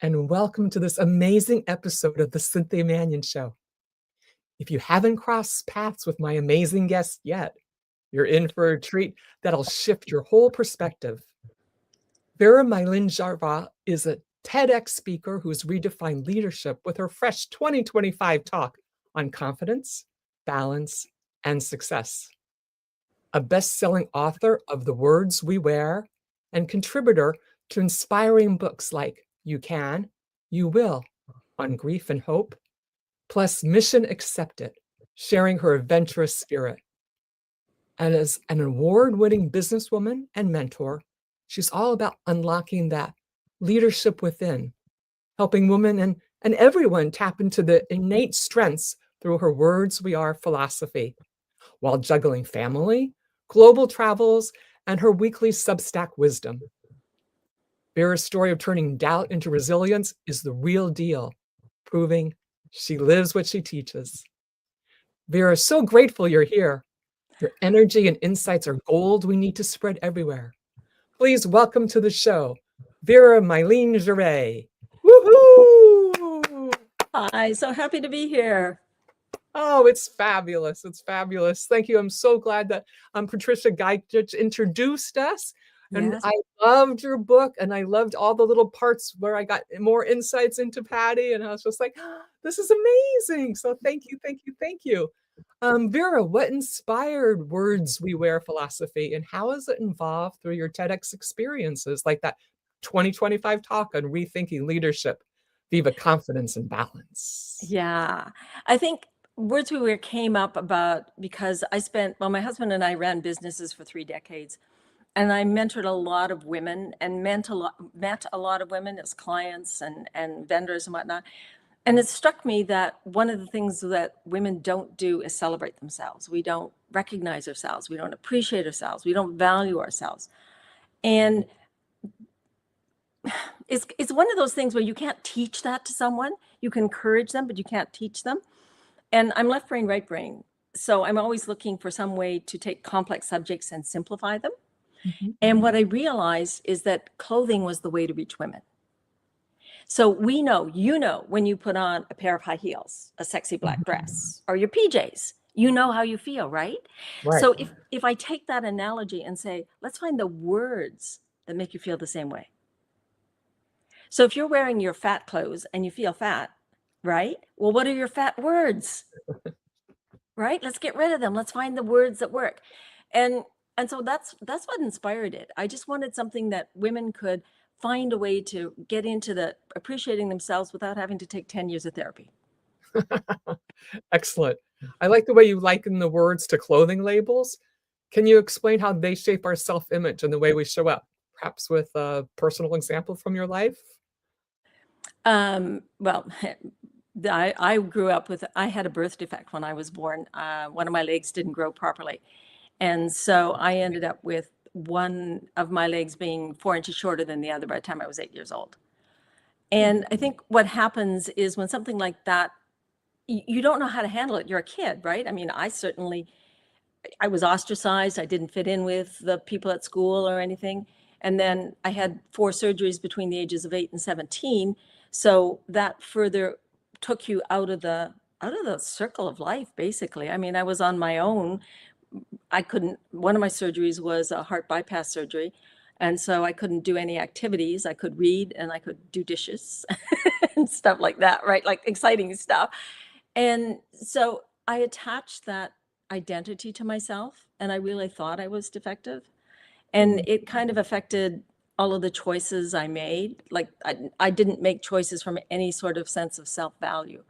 and welcome to this amazing episode of the Cynthia Manion Show. If you haven't crossed paths with my amazing guest yet, you're in for a treat that'll shift your whole perspective. Vera Milan Gervais is a TEDx speaker who's redefined leadership with her fresh 2025 talk on confidence, balance, and success. A best-selling author of The Wordz We Wear and contributor to inspiring books like You Can, You Will, on Grief and Hope, plus Mission Accepted, sharing her adventurous spirit. And as an award-winning businesswoman and mentor, she's all about unlocking that leadership within, helping women and everyone tap into the innate strengths through her Wordz We Are philosophy, while juggling family, global travels, and her weekly Substack wisdom. Vera's story of turning doubt into resilience is the real deal, proving she lives what she teaches. Vera, so grateful you're here. Your energy and insights are gold we need to spread everywhere. Please welcome to the show, Vera Milan Gervais. Woohoo! Hi, so happy to be here. Oh, it's fabulous. It's fabulous. Thank you. I'm so glad that Patricia Geitich introduced us. And Yes. I loved your book, and I loved all the little parts where I got more insights into Patty, and I was just like, "Ah, this is amazing." So thank you, thank you, thank you. Vera, what inspired Wordz We Wear philosophy, and how is it involved through your TEDx experiences, like that 2025 talk on rethinking leadership, Viva Confidence and Balance? Yeah. I think Wordz We Wear came up because my husband and I ran businesses for 3 decades, and I mentored a lot of women and met a lot of women as clients and vendors and whatnot. And it struck me that one of the things that women don't do is celebrate themselves. We don't recognize ourselves. We don't appreciate ourselves. We don't value ourselves. And it's one of those things where you can't teach that to someone. You can encourage them, but you can't teach them. And I'm left brain, right brain. So I'm always looking for some way to take complex subjects and simplify them. Mhm. And what I realized is that clothing was the way to reach women. So we know, when you put on a pair of high heels, a sexy black dress, or your PJs, you know how you feel, right? Right. So if I take that analogy and say, let's find the words that make you feel the same way. So if you're wearing your fat clothes and you feel fat, right? Well, what are your fat words? Right? Let's get rid of them. Let's find the words that work. And so that's what inspired it. I just wanted something that women could find a way to get into the appreciating themselves without having to take 10 years of therapy. Excellent. I like the way you liken the words to clothing labels. Can you explain how they shape our self-image and the way we show up? Perhaps with a personal example from your life? Well, I grew up I had a birth defect when I was born. One of my legs didn't grow properly. And so I ended up with one of my legs being 4 inches shorter than the other by the time I was 8 years old. And I think what happens is when something like that, you don't know how to handle it. You're a kid, right? I mean, I was ostracized. I didn't fit in with the people at school or anything. And then I had 4 surgeries between the ages of 8 and 17. So that further took you out of the circle of life, basically. I mean, I was on my own. One of my surgeries was a heart bypass surgery. And so I couldn't do any activities. I could read and I could do dishes and stuff like that, right? Like exciting stuff. And so I attached that identity to myself, and I really thought I was defective. And it kind of affected all of the choices I made. Like I didn't make choices from any sort of sense of self-value.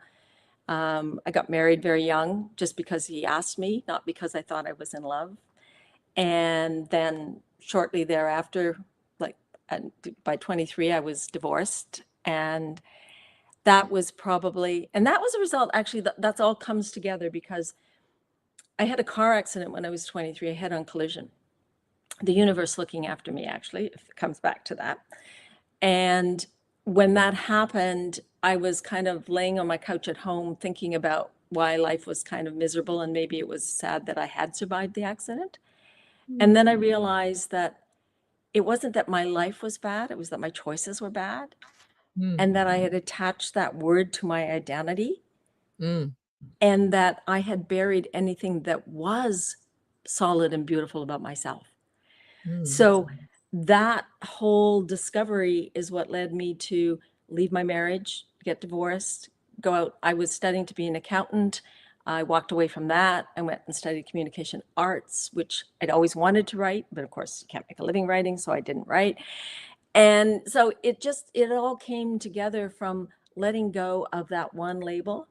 I got married very young just because he asked me, not because I thought I was in love. And then shortly thereafter, like by 23, I was divorced. And that was a result, actually, that's all comes together because I had a car accident when I was 23, a head-on collision. The universe looking after me, actually, if it comes back to that. And when that happened, I was kind of laying on my couch at home thinking about why life was kind of miserable, and maybe it was sad that I had survived the accident. And then I realized that it wasn't that my life was bad, it was that my choices were bad. Mm, and that I had attached that word to my identity, mm, and that I had buried anything that was solid and beautiful about myself. mm. So that whole discovery is what led me to leave my marriage, get divorced, go out. I was studying to be an accountant. I walked away from that and went and studied communication arts, which I'd always wanted to write, but of course you can't make a living writing, so I didn't write. And so it all came together from letting go of that one label.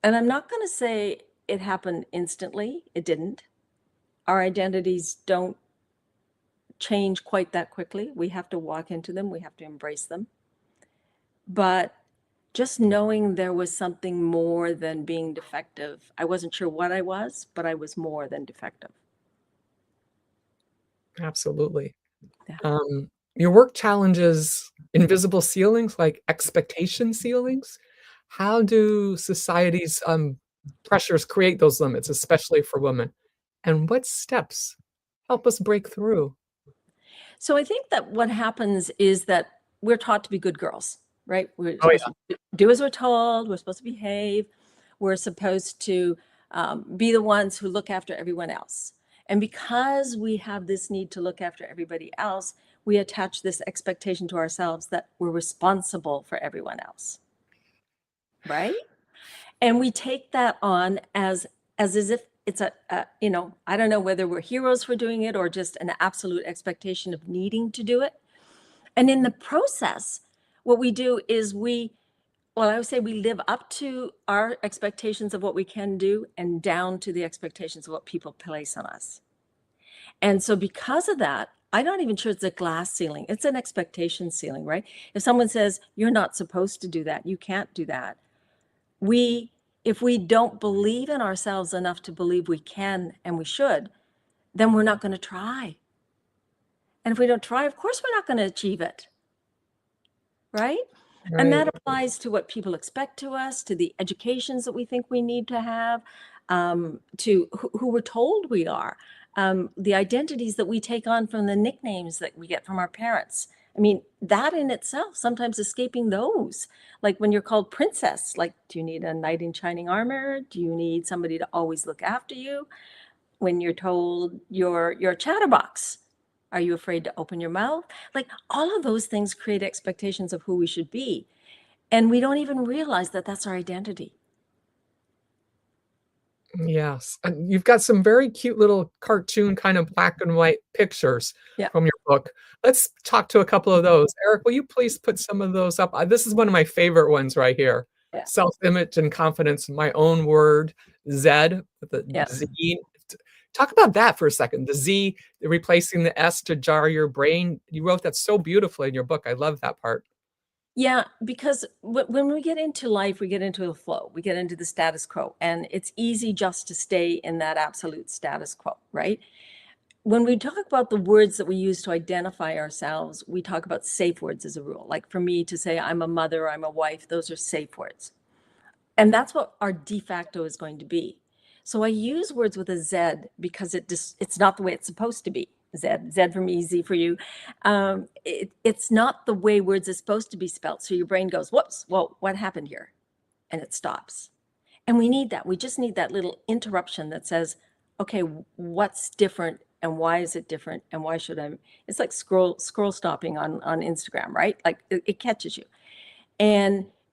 And I'm not going to say it happened instantly. It didn't. Our identities don't change quite that quickly. We have to walk into them, we have to embrace them. But just knowing there was something more than being defective, I wasn't sure what I was, but I was more than defective. Absolutely. Yeah. Your work challenges invisible ceilings like expectation ceilings. How do society's pressures create those limits, especially for women? And what steps help us break through? So I think that what happens is that we're taught to be good girls, right? We're Oh, supposed yeah. to do as we're told, we're supposed to behave, we're supposed to be the ones who look after everyone else. And because we have this need to look after everybody else, we attach this expectation to ourselves that we're responsible for everyone else, right? And we take that on as if it's I don't know whether we're heroes for doing it or just an absolute expectation of needing to do it. And in the process, what we do is I would say we live up to our expectations of what we can do and down to the expectations of what people place on us. And so because of that, I'm not even sure it's a glass ceiling. It's an expectation ceiling, right? If someone says, you're not supposed to do that, you can't do that. If we don't believe in ourselves enough to believe we can and we should, then we're not going to try. And if we don't try, of course, we're not going to achieve it. Right? And Right. that applies to what people expect to us, to the educations that we think we need to have, to who we're told we are, the identities that we take on from the nicknames that we get from our parents. I mean, that in itself, sometimes escaping those, like when you're called princess, like, do you need a knight in shining armor? Do you need somebody to always look after you? When you're told you're a chatterbox, are you afraid to open your mouth? Like all of those things create expectations of who we should be. And we don't even realize that that's our identity. Yes, and you've got some very cute little cartoon kind of black and white pictures Yeah. from your book. Let's talk to a couple of those. Eric, will you please put some of those up? This is one of my favorite ones right here. Yeah. Self-image and confidence, my own word, Z, with the Yes. Z. Talk about that for a second. The Z, replacing the S to jar your brain. You wrote that so beautifully in your book. I love that part. Yeah, because when we get into life, we get into the flow, we get into the status quo, and it's easy just to stay in that absolute status quo, right? When we talk about the words that we use to identify ourselves, we talk about safe words as a rule. Like for me to say, I'm a mother, I'm a wife, those are safe words. And that's what our de facto is going to be. So I use words with a Z because it's not the way it's supposed to be. Z for me, Z for you. It's not the way words are supposed to be spelled. So your brain goes, whoops, whoa, what happened here? And it stops. And we need that. We just need that little interruption that says, okay, what's different and why is it different and why should I? It's like scroll stopping on Instagram, right? Like it catches you.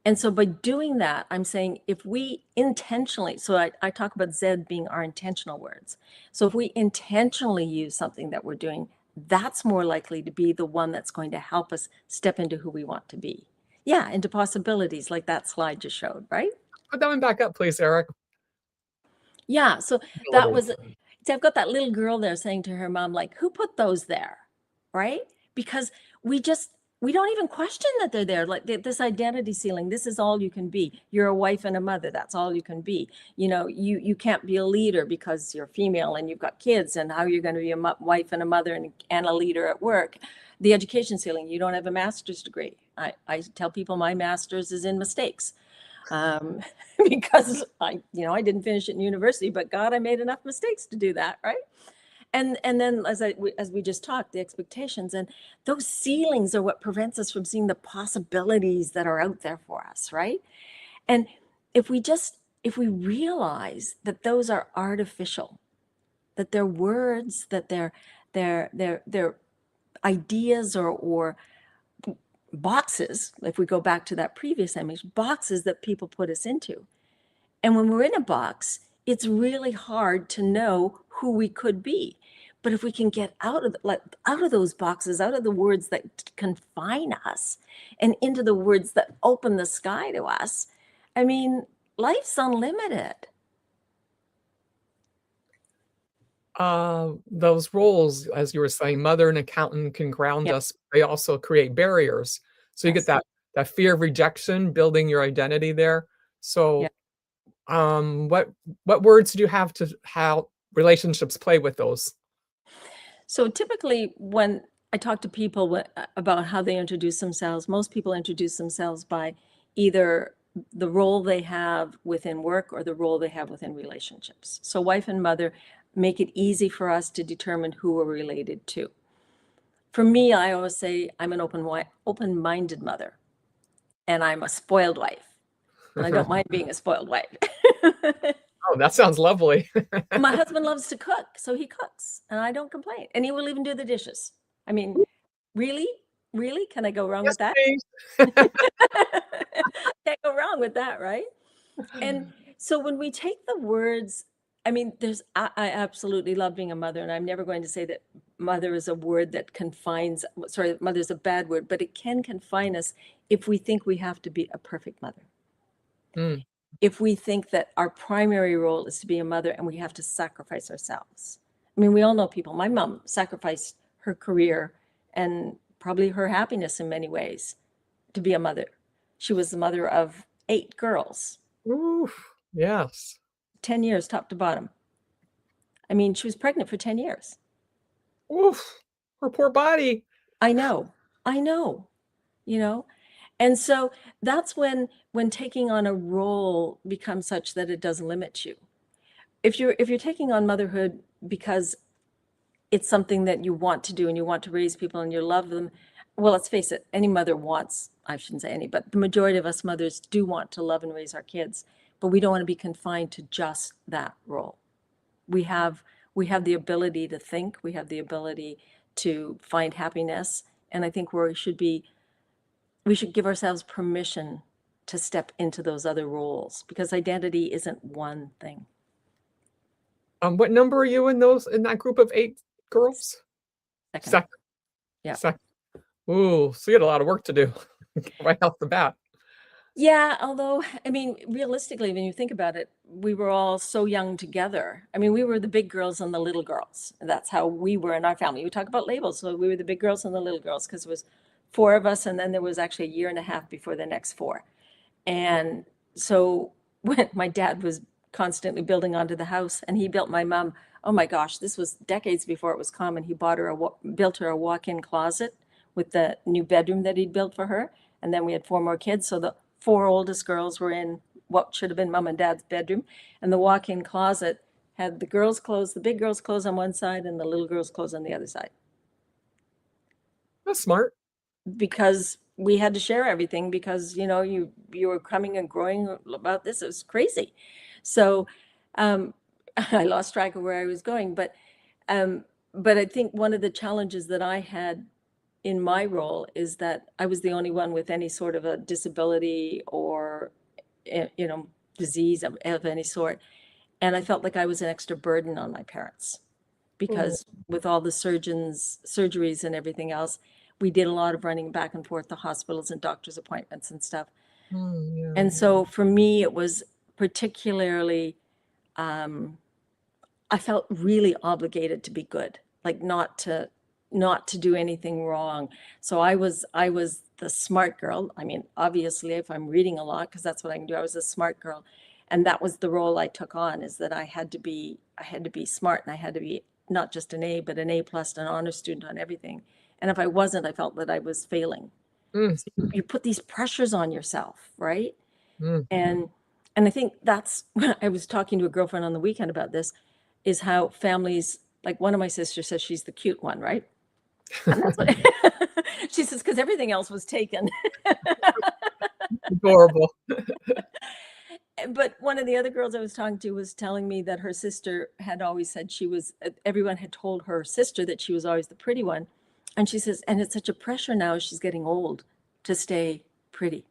And so by doing that, I'm saying if we intentionally, so I talk about Z being our intentional words. So if we intentionally use something that we're doing, that's more likely to be the one that's going to help us step into who we want to be. Yeah, into possibilities like that slide just showed, right? Put that one back up, please, Eric. Yeah, so that Ability. was, see, I've got that little girl there saying to her mom, like, who put those there? Right? Because we don't even question that they're there. Like this identity ceiling, this is all you can be. You're a wife and a mother, that's all you can be. You know, you can't be a leader because you're female and you've got kids, and how you're going to be a wife and a mother and a leader at work. The education ceiling, you don't have a master's degree. I tell people my master's is in mistakes. Because I didn't finish it in university, but God, I made enough mistakes to do that, right? And then as we just talked, the expectations and those ceilings are what prevents us from seeing the possibilities that are out there for us, right? And if we realize that those are artificial, that they're words, that they're ideas or boxes, if we go back to that previous image, boxes that people put us into. And when we're in a box, it's really hard to know who we could be. But if we can get out of those boxes, out of the words that confine us, and into the words that open the sky to us, I mean, life's unlimited. Those roles, as you were saying, mother and accountant can ground Yep. us. They also create barriers. So you get Yes. that fear of rejection, building your identity there. So, Yep. what words do you have to how relationships play with those? So typically, when I talk to people about how they introduce themselves, most people introduce themselves by either the role they have within work or the role they have within relationships. So wife and mother make it easy for us to determine who we're related to. For me, I always say I'm an open-minded mother, and I'm a spoiled wife, and I don't mind being a spoiled wife. Oh, that sounds lovely. My husband loves to cook, so he cooks, and I don't complain. And he will even do the dishes. I mean, really? Really? Can I go wrong Yes, with that? please. Can't go wrong with that, right? And so when we take the words, I mean, I absolutely love being a mother, and I'm never going to say that mother is a word that confines, sorry, mother's a bad word, but it can confine us if we think we have to be a perfect mother. Mm. If we think that our primary role is to be a mother and we have to sacrifice ourselves. I mean, we all know people. My mom sacrificed her career and probably her happiness in many ways to be a mother. She was the mother of 8 girls, Oof, yes. 10 years top to bottom. I mean, she was pregnant for 10 years. Oof, her poor body. I know, you know? And so that's when taking on a role becomes such that it does limit you. If you're taking on motherhood because it's something that you want to do and you want to raise people and you love them, well, let's face it, any mother wants, I shouldn't say any, but the majority of us mothers do want to love and raise our kids, but we don't want to be confined to just that role. We have the ability to think, we have the ability to find happiness, and I think we should give ourselves permission to step into those other roles because identity isn't one thing. What number are you in that group of 8 girls? Second. Second. Yeah. Second. Ooh, so you had a lot of work to do right off the bat. Yeah, although, I mean, realistically, when you think about it, we were all so young together. I mean, we were the big girls and the little girls. That's how we were in our family. We talk about labels. So we were the big girls and the little girls because it was 4 of us, and then there was actually a year and a half before the next 4. And so when my dad was constantly building onto the house and he built my mom, oh my gosh, this was decades before it was common. He built her a walk-in closet with the new bedroom that he'd built for her. And then we had 4 more kids. So the 4 oldest girls were in what should have been mom and dad's bedroom. And the walk-in closet had the girls' clothes, the big girls' clothes on one side and the little girls' clothes on the other side. That's smart. Because we had to share everything because, you know, you were coming and growing about this. It was crazy. So I lost track of where I was going. But I think one of the challenges that I had in my role is that I was the only one with any sort of a disability or, you know, disease of any sort. And I felt like I was an extra burden on my parents because with all the surgeries and everything else, we did a lot of running back and forth to hospitals and doctor's appointments and stuff. Yeah. And so for me, it was particularly, I felt really obligated to be good, like not to do anything wrong. So I was the smart girl. I mean, obviously, if I'm reading a lot, because that's what I can do, I was a smart girl. And that was the role I took on, is that I had to be smart, and I had to be not just an A, but an A plus, an honor student on everything. And if I wasn't, I felt that I was failing. Mm, So you put these pressures on yourself, right? mm. And I think that's, I was talking to a girlfriend on the weekend about this, is how families Like one of my sisters says she's the cute one, right? And that's what she says, because everything else was taken. Adorable. But one of the other girls I was talking to was telling me that her sister had always said everyone had told her sister that she was always the pretty one. And she says, and it's such a pressure now as she's getting old to stay pretty.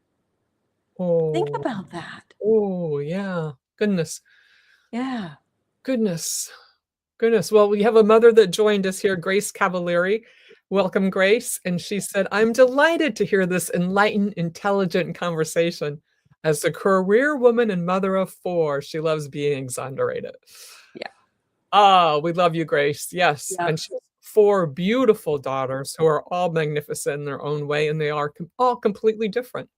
Think Oh, about that. oh, yeah. Goodness. Yeah. Goodness. Goodness. Well, we have a mother that joined us here, Grace Cavalieri. Welcome, Grace. And she said, I'm delighted to hear this enlightened, intelligent conversation. As a career woman and mother of 4, she loves being exonerated. Yeah. Oh, we love you, Grace. Yes. Yeah. And she has 4 beautiful daughters who are all magnificent in their own way, and they are all completely different.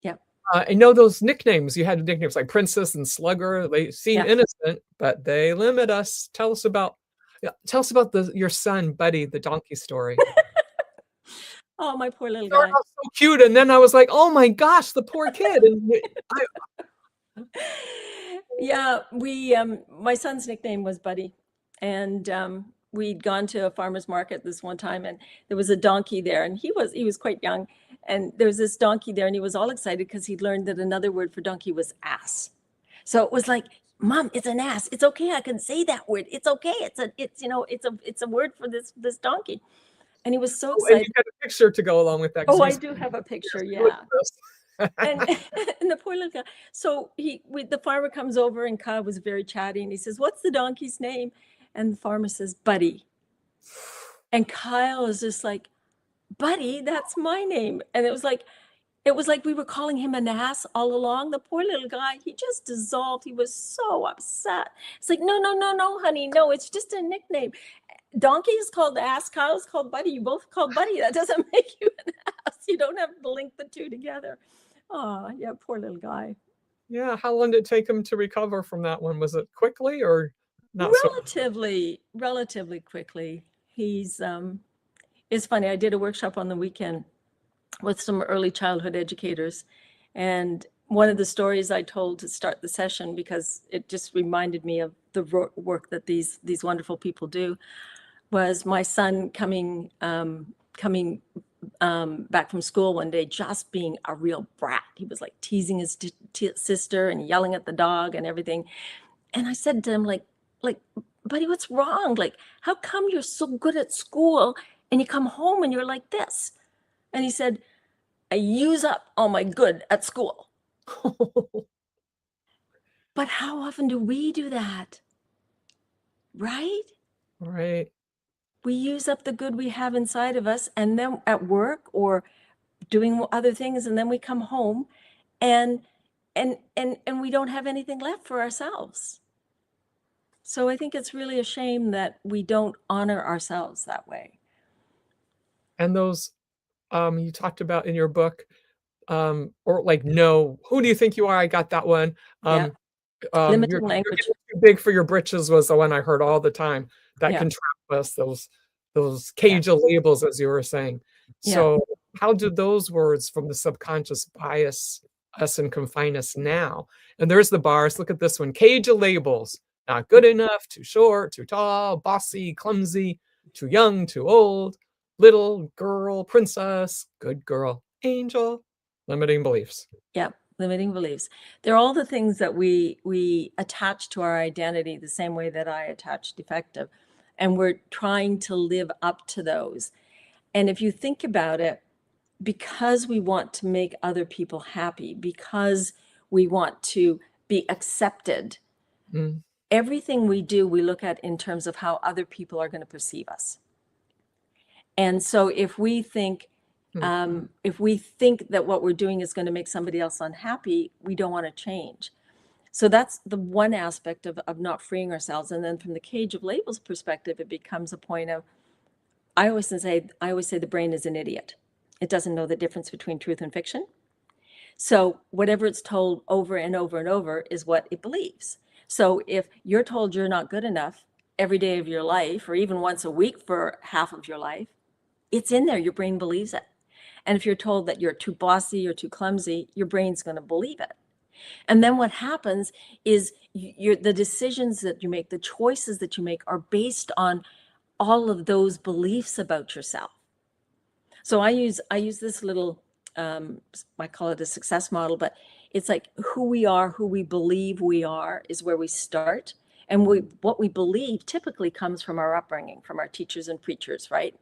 Yeah. I know those nicknames. You had nicknames like Princess and Slugger. They seem Yeah. innocent, but they limit us. Tell us about your son, Buddy, the donkey story. Oh, my poor little Started guy. off so cute, and then I was like, "Oh my gosh, the poor kid!" And Yeah, my son's nickname was Buddy, and we'd gone to a farmer's market this one time, and there was a donkey there, and he was quite young, and there was this donkey there, and he was all excited because he'd learned that another word for donkey was ass. So it was like, Mom, it's an ass. It's okay. I can say that word. It's okay. It's a word for this donkey. And he was so and excited. you got a picture to go along with that. Oh, I do have a picture. Yeah. And, And and the poor little guy. So the farmer comes over, and Kyle was very chatty, and he says, "What's the donkey's name?" And the farmer says, "Buddy." And Kyle is just like, "Buddy, that's my name." And it was like we were calling him an ass all along. The poor little guy, he just dissolved. He was so upset. It's like, no, honey, no, it's just a nickname. Donkey is called ass, Kyle is called Buddy. You both called Buddy. That doesn't make you an ass. You don't have to link the two together. Oh, yeah, poor little guy. Yeah, how long did it take him to recover from that one? Was it quickly or not so? Relatively quickly. It's funny. I did a workshop on the weekend with some early childhood educators, and one of the stories I told to start the session, because it just reminded me of the work that these wonderful people do, was my son coming back from school one day, just being a real brat. He was like teasing his sister and yelling at the dog and everything. And I said to him, like, Buddy, what's wrong? Like, how come you're so good at school and you come home and you're like this? And he said, I use up all my good at school. But how often do we do that? Right? Right. We use up the good we have inside of us, and then at work or doing other things, and then we come home and we don't have anything left for ourselves. So I think it's really a shame that we don't honor ourselves that way. And those you talked about in your book, or like, no, who do you think you are? I got that one. Yeah. Limiting language. You're too big for your britches was the one I heard all the time. That Yeah. can trap us, those cage of labels, as you were saying. So how do those words from the subconscious bias us and confine us now? And there's the bars. Look at this one. Cage of labels. Not good enough, too short, too tall, bossy, clumsy, too young, too old, little girl, princess, good girl, angel, limiting beliefs. Yeah, limiting beliefs. They're all the things that we attach to our identity the same way that I attach defective. And we're trying to live up to those. And if you think about it, because we want to make other people happy, because we want to be accepted, everything we do, we look at in terms of how other people are going to perceive us. And so if we think that what we're doing is going to make somebody else unhappy, we don't want to change. So that's the one aspect of not freeing ourselves. And then from the cage of labels perspective, it becomes a point of, I always say the brain is an idiot. It doesn't know the difference between truth and fiction. So whatever it's told over and over and over is what it believes. So if you're told you're not good enough every day of your life, or even once a week for half of your life, it's in there. Your brain believes it. And if you're told that you're too bossy or too clumsy, your brain's going to believe it. And then what happens is the decisions that you make, the choices that you make are based on all of those beliefs about yourself. So I use this little, I call it a success model, but it's like who we are, who we believe we are is where we start. And what we believe typically comes from our upbringing, from our teachers and preachers, right?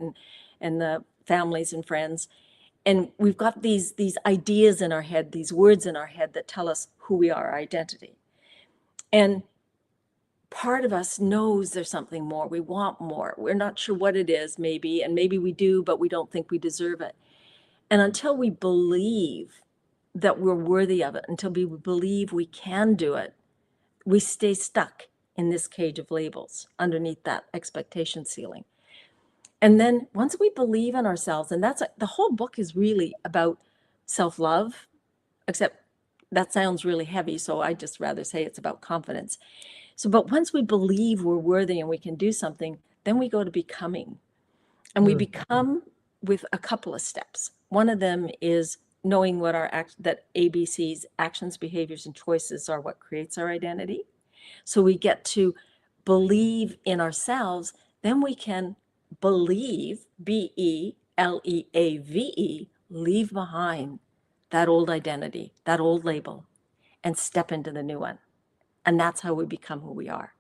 And the families and friends. And we've got these ideas in our head, these words in our head that tell us who we are, our identity. And part of us knows there's something more. We want more. We're not sure what it is, maybe, and maybe we do, but we don't think we deserve it. And until we believe that we're worthy of it, until we believe we can do it, we stay stuck in this cage of labels underneath that expectation ceiling. And then once we believe in ourselves, and that's the whole book is really about self-love, except that sounds really heavy, so I just rather say it's about confidence. So, but once we believe we're worthy and we can do something, then we go to becoming. And we become with a couple of steps. One of them is knowing what that ABCs, actions, behaviors, and choices are what creates our identity. So we get to believe in ourselves, then we can believe, BELEAVE, leave behind that old identity, that old label, and step into the new one. And that's how we become who we are.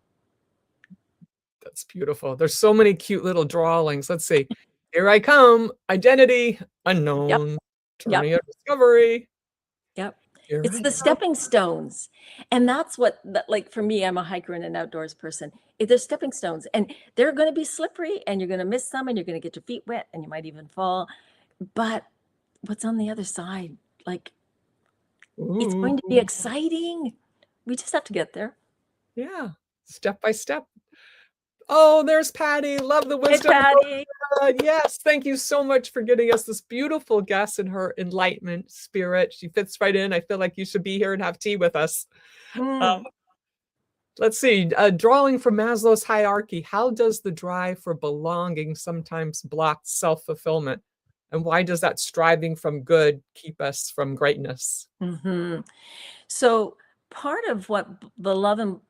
That's beautiful. There's so many cute little drawings. Let's see. Here I come. Identity unknown. Journey of discovery. Yep. Here It's I the come. stepping stones. And that's what, like for me, I'm a hiker and an outdoors person. They're stepping stones and they're going to be slippery and you're going to miss some and you're going to get your feet wet and you might even fall. But what's on the other side? Like, it's going to be exciting. We just have to get there. Yeah. Step by step. Oh, there's Patty. Love the wisdom. Hey, Patty. Yes. Thank you so much for getting us this beautiful guest in her enlightenment spirit. She fits right in. I feel like you should be here and have tea with us. Let's see. Drawing from Maslow's hierarchy, how does the drive for belonging sometimes block self-fulfillment? And why does that striving from good keep us from greatness? So part of what the love and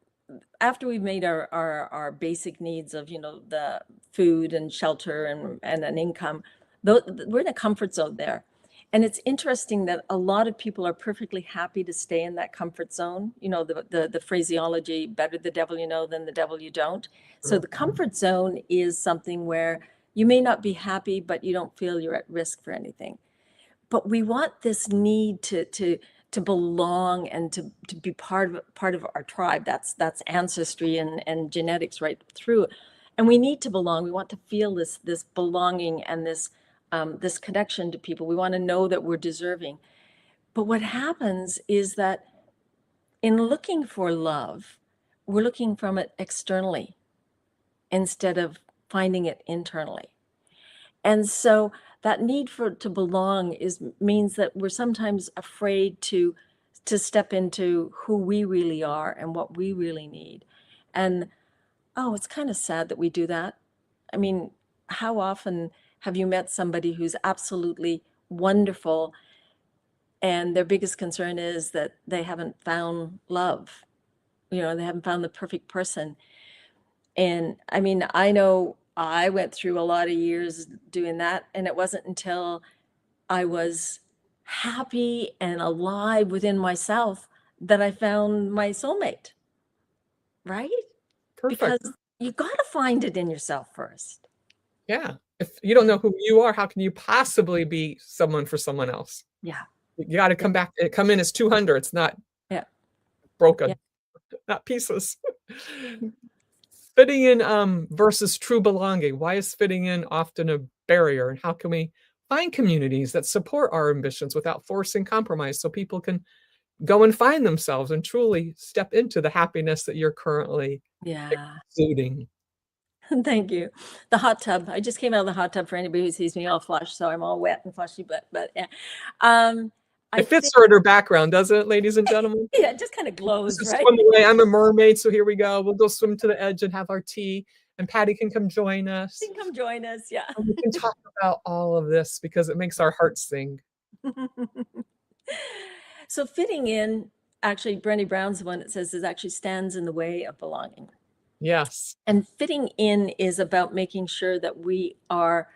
after we've made our basic needs of, the food and shelter and an income, we're in a comfort zone there. And it's interesting that a lot of people are perfectly happy to stay in that comfort zone. The phraseology, better the devil you know than the devil you don't. So the comfort zone is something where you may not be happy, but you don't feel you're at risk for anything. But we want this need to belong and to be part of our tribe. That's ancestry and genetics right through. And we need to belong. We want to feel this belonging and this connection to people. We want to know that we're deserving. But what happens is that in looking for love, we're looking from it externally instead of finding it internally. And so that need to belong means that we're sometimes afraid to step into who we really are and what we really need. And it's kind of sad that we do that. I mean, how often have you met somebody who's absolutely wonderful and their biggest concern is that they haven't found love? They haven't found the perfect person. And I mean, I know I went through a lot of years doing that, and it wasn't until I was happy and alive within myself that I found my soulmate, right? Perfect. Because you got to find it in yourself first. Yeah. If you don't know who you are, how can you possibly be someone for someone else? Yeah. You got to come in as 200. It's not broken, not pieces. Fitting in versus true belonging. Why is fitting in often a barrier? And how can we find communities that support our ambitions without forcing compromise so people can go and find themselves and truly step into the happiness that you're currently exuding? Thank you. The hot tub. I just came out of the hot tub for anybody who sees me all flushed, so I'm all wet and flushy, but yeah. It fits her in her background, doesn't it, ladies and gentlemen? Yeah, it just kind of glows, right? Swim away. I'm a mermaid, so here we go. We'll go swim to the edge and have our tea, and Patty can come join us. You can come join us, yeah. And we can talk about all of this because it makes our hearts sing. So fitting in, actually, Brené Brown's the one that says it actually stands in the way of belonging. Yes. And fitting in is about making sure that we are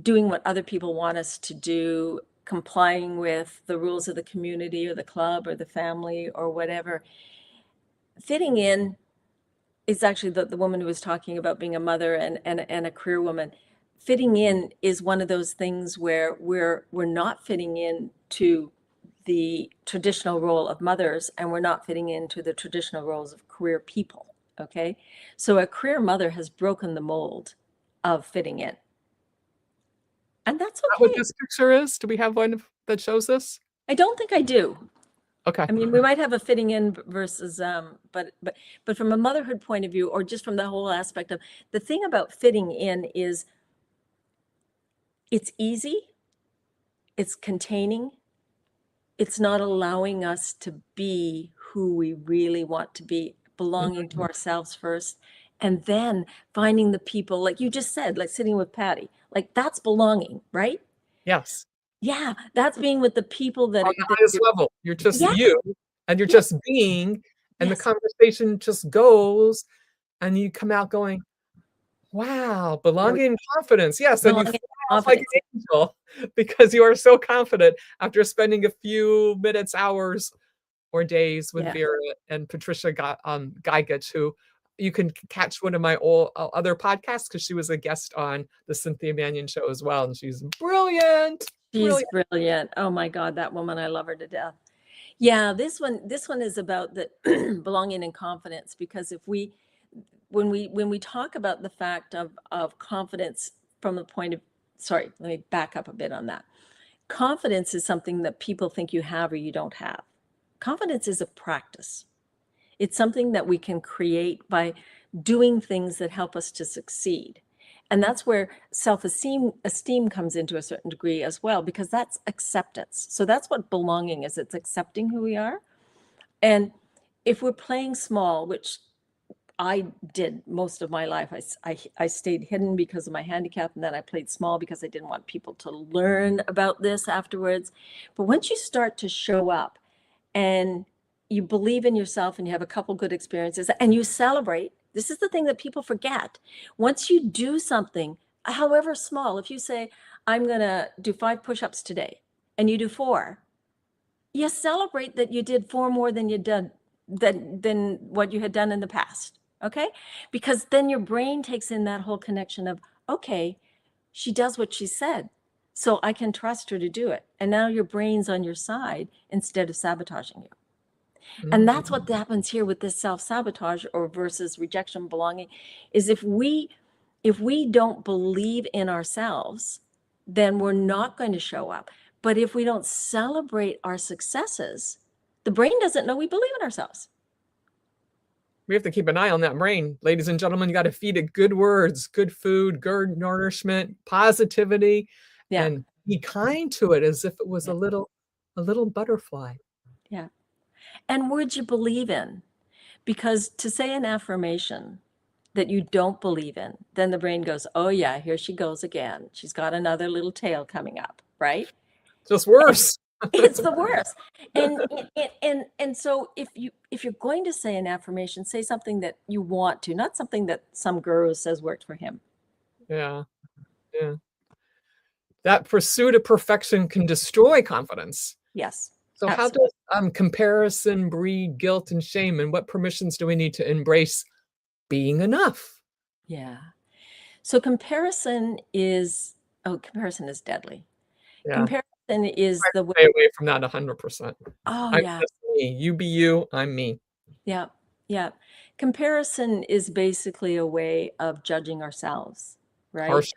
doing what other people want us to do, complying with the rules of the community or the club or the family or whatever. Fitting in is actually the woman who was talking about being a mother and a career woman. Fitting in is one of those things where we're not fitting in to the traditional role of mothers, and we're not fitting into the traditional roles of career people. Okay. So a career mother has broken the mold of fitting in. And that's Is that what okay. this picture is? Do we have one that shows this? I don't think I do. Okay. I mean, we might have a fitting in versus, but from a motherhood point of view, or just from the whole aspect of the thing about fitting in is it's easy, it's containing, it's not allowing us to be who we really want to be, belonging to ourselves first, and then finding the people, like you just said, like sitting with Patty, like that's belonging, right? Yes. Yeah, that's being with the people that On the highest level. You're just yeah, you, and you're just being, and the yes, conversation just goes, and you come out going, wow, there we belonging and confidence. Yes, and you fly belonging, off like confidence. an angel because you are so confident after spending a few minutes, hours, or days with Yeah. Vera and Patricia Gigich, who you can catch one of my other podcasts because she was a guest on the Cynthia Manion Show as well, and she's brilliant. She's brilliant. Oh my God, that woman, I love her to death. Yeah, this one is about the belonging and confidence, because if we when we talk about the fact of confidence from the point of, sorry, let me back up a bit on that. Confidence is something that people think you have or you don't have. Confidence is a practice. It's something that we can create by doing things that help us to succeed. And that's where esteem comes into a certain degree as well, because that's acceptance. So that's what belonging is. It's accepting who we are. And if we're playing small, which I did most of my life, I stayed hidden because of my handicap, and then I played small because I didn't want people to learn about this afterwards. But once you start to show up and you believe in yourself and you have a couple good experiences and you celebrate, this is the thing that people forget. Once you do something, however small, if you say, I'm going to do 5 push-ups today, and you do 4, you celebrate that you did 4 more than you did than what you had done in the past. Okay? Because then your brain takes in that whole connection of, okay, she does what she said, so I can trust her to do it. And now your brain's on your side instead of sabotaging you. And that's what happens here with this self-sabotage or versus rejection belonging, is if we don't believe in ourselves, then we're not going to show up. But if we don't celebrate our successes, the brain doesn't know we believe in ourselves. We have to keep an eye on that brain. Ladies and gentlemen, you got to feed it good words, good food, good nourishment, positivity, Yeah. and be kind to it as if it was Yeah. a little butterfly. Yeah. And words you believe in. Because to say an affirmation that you don't believe in, then the brain goes, oh yeah, here she goes again. She's got another little tail coming up, right? Just worse. It's the worst. And so if you're going to say an affirmation, say something that you want to, not something that some guru says worked for him. Yeah. Yeah. That pursuit of perfection can destroy confidence. Yes. So Absolutely. how does comparison breed guilt and shame, and what permissions do we need to embrace being enough? Yeah. So comparison is deadly. Yeah. Comparison is the way. Stay away from that 100%. Oh I'm yeah. just me. You be you, I'm me. Yeah. Yeah. Comparison is basically a way of judging ourselves, right? Harsh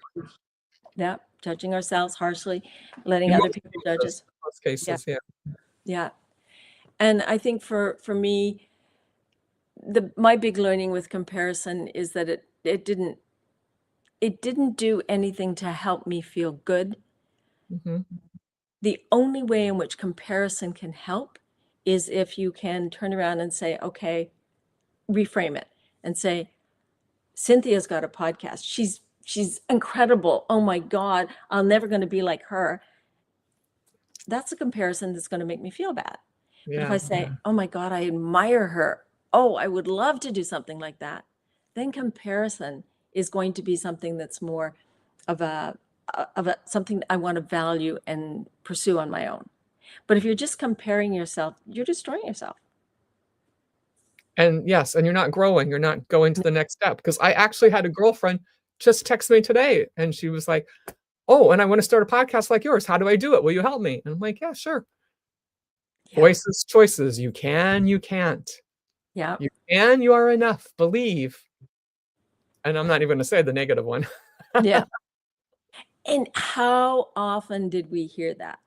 Yeah. Judging ourselves harshly, letting in other most people judge cases. us. Most Yeah. cases, yeah. Yeah. And I think for me, my big learning with comparison is that it didn't do anything to help me feel good. Mhm. The only way in which comparison can help is if you can turn around and say, okay, reframe it and say, Cynthia's got a podcast. She's incredible. Oh my God, I'm never going to be like her. That's a comparison that's going to make me feel bad. But if Yeah. I say, oh my God, I admire her. Oh, I would love to do something like that. Then comparison is going to be something that's more of a something I want to value and pursue on my own. But if you're just comparing yourself, you're destroying yourself. And yes, and you're not growing, you're not going to the next step. Because I actually had a girlfriend just text me today, and she was like, "Oh, and I wanna start a podcast like yours. How do I do it? Will you help me?" And I'm like, "Yeah, sure." Yeah. Voices, choices. You can, you can't. Yeah. You can, you are enough. Believe. And I'm not even gonna say the negative one. Yeah. And how often did we hear that?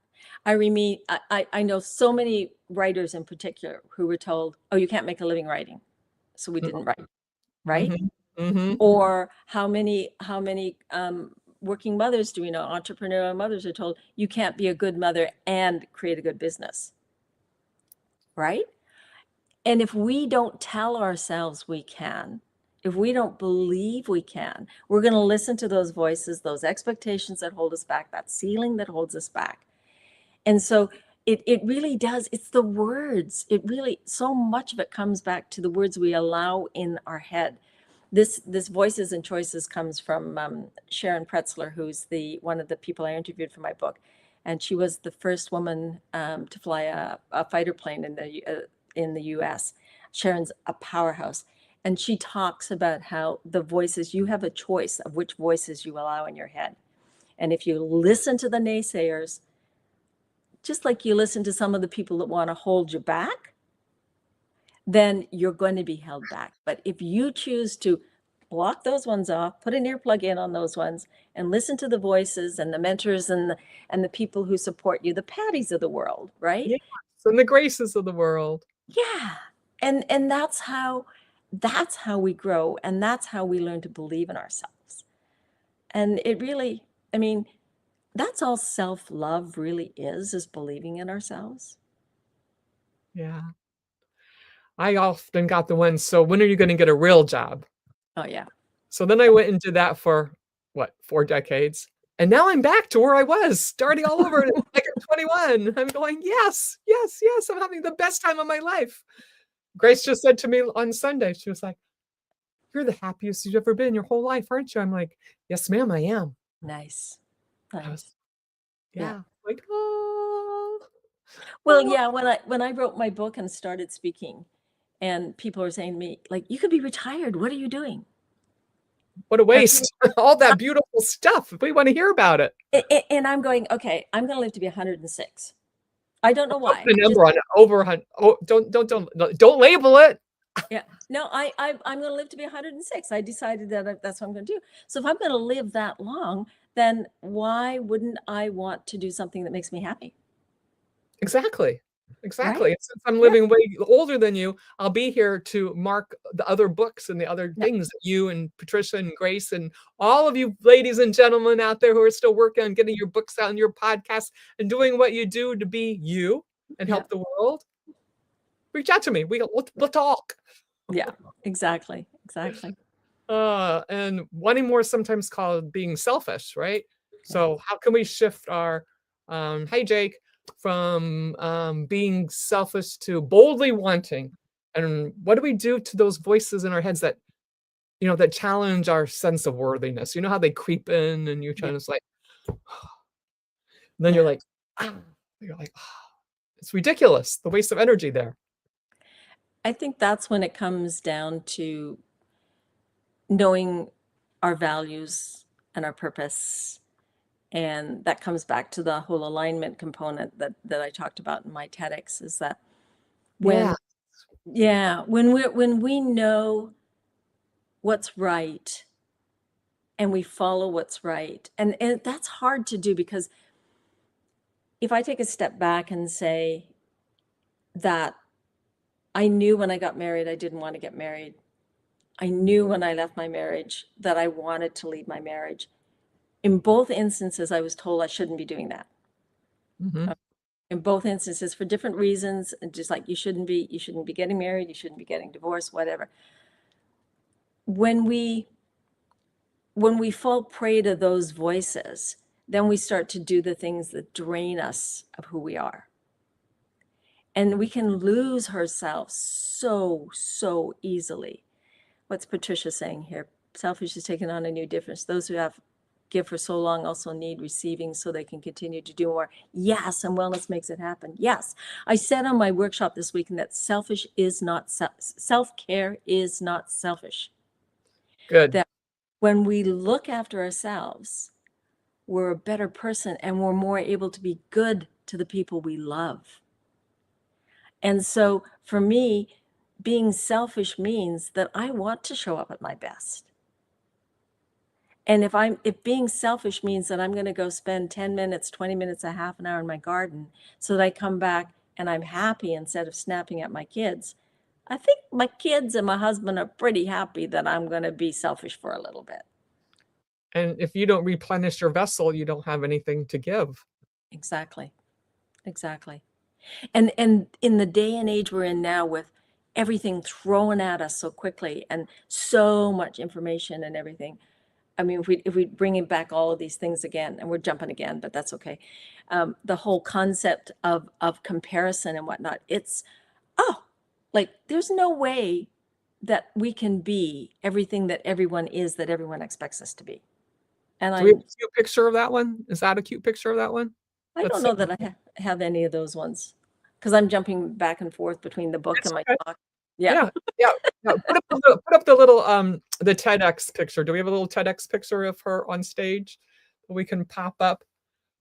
I know so many writers in particular who were told, oh, you can't make a living writing. So we didn't write, right? Mhm, mhm. Or how many working mothers do we know, entrepreneurial mothers are told, you can't be a good mother and create a good business, right? And if we don't tell ourselves we can, if we don't believe we can, we're going to listen to those voices, those expectations that hold us back, that ceiling that holds us back. And so it really does. It's the words. It really, so much of it comes back to the words we allow in our head. This voices and choices comes from Sharon Pretzler, who's the one of the people I interviewed for my book, and she was the first woman to fly a fighter plane in the U.S. Sharon's a powerhouse, and she talks about how the voices, you have a choice of which voices you allow in your head, and if you listen to the naysayers, just like you listen to some of the people that want to hold you back, then you're going to be held back. But if you choose to block those ones off, put an earplug in on those ones, and listen to the voices and the mentors and the people who support you, the Patties of the world, right? Yes, and the graces of the world. Yeah. And that's how we grow, and that's how we learn to believe in ourselves. And it really, I mean, that's all self-love really is believing in ourselves. Yeah. I often got the ones, "So when are you gonna get a real job?" Oh yeah. So then I went and did that for, what, 4 decades, and now I'm back to where I was, starting all over like I'm 21. I'm going, "Yes, yes, yes, I'm having the best time of my life." Grace just said to me on Sunday, she was like, "You're the happiest you've ever been your whole life, aren't you?" I'm like, "Yes, ma'am, I am." Nice. I was Nice. Yeah. yeah, like, "Oh, Well, oh." yeah, when I wrote my book and started speaking, and people are saying to me, like, "You could be retired. What are you doing?" What a And waste. All that beautiful stuff. We wanna hear about it. and I'm going, "Okay, I'm gonna live to be 106." I don't know Don't why. put a I just number on it. Over a hun oh, don't label it. yeah. No, I'm gonna live to be 106. I decided that that's what I'm gonna do. So if I'm gonna live that long, then why wouldn't I want to do something that makes me happy, Exactly. right? Exactly, and since I'm Yeah. living way older than you, I'll be here to mark the other books and the other Yeah. things that you and Patricia and Grace and all of you ladies and gentlemen out there who are still working on getting your books out and your podcasts and doing what you do to be you and Yeah. help the world, reach out to me. We'll talk. Yeah. Exactly. Exactly. And wanting more is sometimes called being selfish, right? Yeah. So how can we shift our, "Hey, Jake," from, being selfish to boldly wanting? And what do we do to those voices in our heads that, that challenge our sense of worthiness? You know how they creep in and you're Yeah. trying to like then you're Yeah. like, "Ah," you're like, "Ah." It's ridiculous, the waste of energy there. I think that's when it comes down to knowing our values and our purpose. And that comes back to the whole alignment component that I talked about in my TEDx is that when, Yeah. yeah, when we know what's right and we follow what's right, and that's hard to do because if I take a step back and say that I knew when I got married, I didn't want to get married. I knew when I left my marriage that I wanted to leave my marriage. In both instances, I was told I shouldn't be doing that. Mhm. In both instances, for different reasons, and just like you shouldn't be getting married, you shouldn't be getting divorced, whatever. When we when we fall prey to those voices, then we start to do the things that drain us of who we are. And we can lose ourselves so easily. What's Patricia saying here? Selfish is taking on a new difference. Those who have give for so long also need receiving so they can continue to do more. Yes, and wellness makes it happen. Yes. I said on my workshop this weekend that self-care is not selfish. Good. That when we look after ourselves, we're a better person and we're more able to be good to the people we love. And so for me, being selfish means that I want to show up at my best. And if being selfish means that I'm going to go spend 10 minutes, 20 minutes, a half an hour in my garden so that I come back and I'm happy instead of snapping at my kids, I think my kids and my husband are pretty happy that I'm going to be selfish for a little bit. And if you don't replenish your vessel, you don't have anything to give. Exactly. Exactly. And in the day and age we're in now, with everything thrown at us so quickly and so much information and everything, I mean, if we bring back all of these things again, and we're jumping again, but that's okay. The whole concept of comparison and whatnot, it's, like, there's no way that we can be everything that everyone is, that everyone expects us to be. And Do we have a cute picture of that one? Is that a cute picture of that one? I don't know that I have any of those ones, because I'm jumping back and forth between the book It's and my okay. talk. Yeah. Put up the little, the TEDx picture. Do we have a little TEDx picture of her on stage that we can pop up?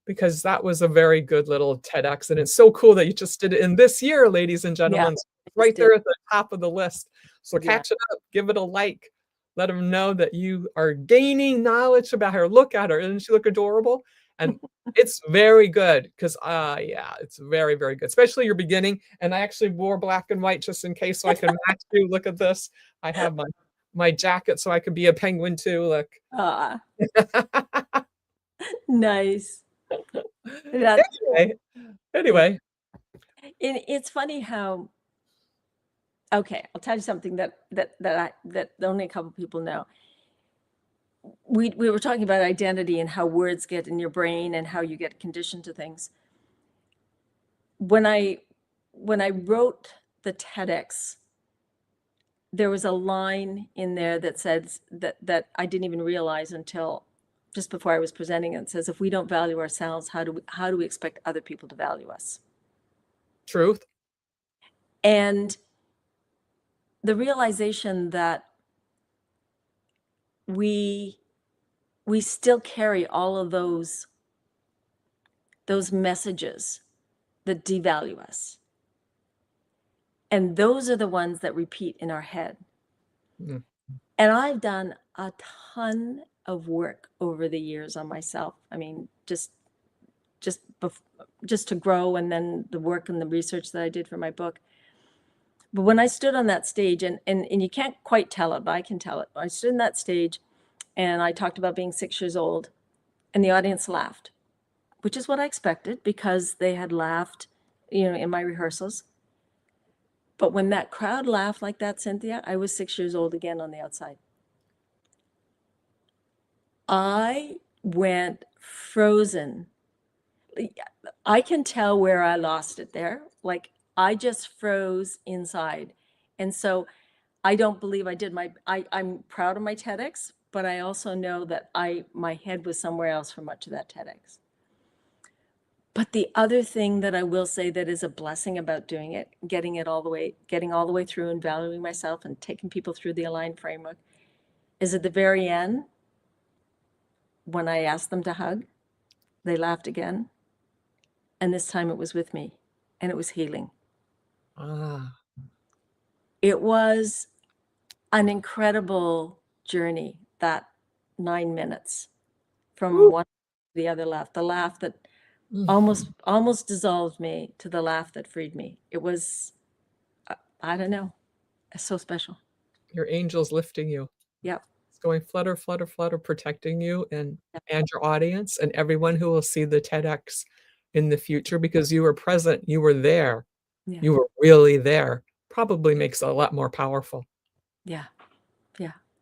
Because that was a very good little TEDx, and it's so cool that you just did it in this year, ladies and gentlemen. It's right there at the top of the list. So catch it up, give it a like, let them know that you are gaining knowledge about her. Look at her. Doesn't she look adorable? And it's very good because, it's very, very good, especially your beginning. And I actually wore black and white just in case so I can match you. Look at this. I have my jacket so I could be a penguin too. Look. Nice. Anyway. It's funny how, okay, I'll tell you something that only a couple people know. We were talking about identity and how words get in your brain and how you get conditioned to things. When I wrote the TEDx, there was a line in there that says that I didn't even realize until just before I was presenting it. It says, if we don't value ourselves, how do we expect other people to value us? Truth. And the realization that we still carry all of those messages that devalue us. And those are the ones that repeat in our head. Mm. And I've done a ton of work over the years on myself. I mean, just to grow, and then the work and the research that I did for my book. But when I stood on that stage, and you can't quite tell it, but I can tell it. I stood on that stage and I talked about being 6 years old, and the audience laughed, which is what I expected because they had laughed, in my rehearsals. But when that crowd laughed like that, Cynthia, I was 6 years old again on the outside. I went frozen. I can tell where I lost it there. Like, I just froze inside. And so I don't believe I did I'm proud of my TEDx, but I also know that my head was somewhere else for much of that TEDx. But the other thing that I will say that is a blessing about doing it, getting all the way through and valuing myself and taking people through the aligned framework, is at the very end, when I asked them to hug, they laughed again. And this time it was with me, and it was healing. It was an incredible journey, that 9 minutes from one to the other laugh, the laugh that almost dissolved me to the laugh that freed me. It was, I don't know, it's so special. Your angel's lifting you. Yep. It's going flutter, flutter, flutter, protecting you and your audience and everyone who will see the TEDx in the future, because you were present, you were there, you were really there. Probably makes it a lot more powerful. Yeah.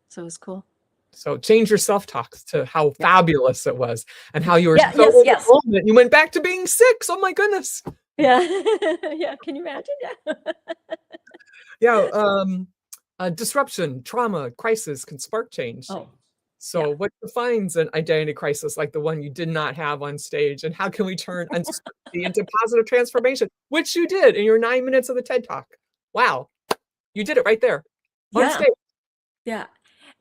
So it was cool. So change your self-talk to how fabulous it was and how you were so overwhelmed that you went back to being 6. Oh my goodness. Yeah. Yeah. Can you imagine? Yeah. Yeah, disruption, trauma, crisis can spark change. Oh, So yeah. what defines an identity crisis like the one you did not have on stage, and how can we turn uncertainty into positive transformation, which you did in your 9 minutes of the TED Talk. Wow, you did it right there on Yeah. stage. Yeah.